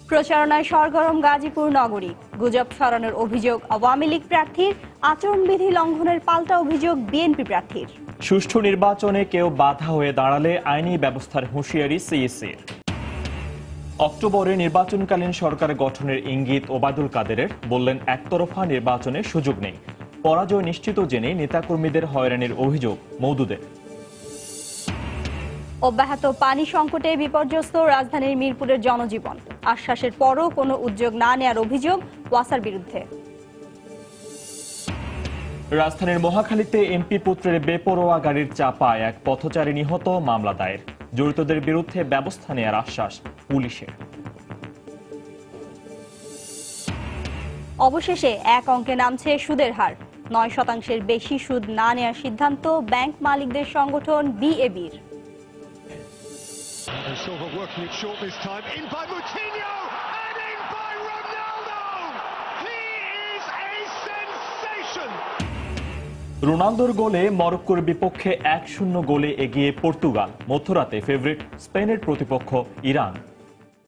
প্রচারণায় সরগরম গাজীপুর নগরী। গুজব ছড়ানোর অভিযোগ আওয়ামী লীগ প্রার্থীর, আচরণবিধি লঙ্ঘনের পাল্টা অভিযোগ বিএনপি প্রার্থীর। সুষ্ঠু নির্বাচনে কেউ বাধা হয়ে দাঁড়ালে আইনি ব্যবস্থার হুঁশিয়ারি সিইসির। অক্টোবরে নির্বাচনকালীন সরকার গঠনের ইঙ্গিত ওবায়দুল কাদেরের, বললেন একতরফা নির্বাচনের সুযোগ নেই। পরাজয় নিশ্চিত জেনে নেতাকর্মীদের হয়রানির অভিযোগ মওদুদের। অব্যাহত পানি সংকটে বিপর্যস্ত রাজধানীর মিরপুরের জনজীবন। আশ্বাসের পরও কোনো উদ্যোগ না নেয়ার অভিযোগ ওয়াসার বিরুদ্ধে। রাজধানীর মহাখালীতে এমপি পুত্রের বেপরোয়া গাড়ির চাপায় এক পথচারী নিহত, মামলা দায়ের। জড়িতদের বিরুদ্ধে ব্যবস্থা নেয়ার আশ্বাস পুলিশের। অবশেষে এক অঙ্কে নামছে সুদের হার। 9% বেশি সুদ না নেওয়ার সিদ্ধান্ত ব্যাংক মালিকদের সংগঠন বিএবির। রোনালদোর গোলে মরক্কোর বিপক্ষে 1-0 গোলে এগিয়ে পর্তুগাল। মধ্যরাতে ফেভারিট স্পেনের প্রতিপক্ষ ইরান।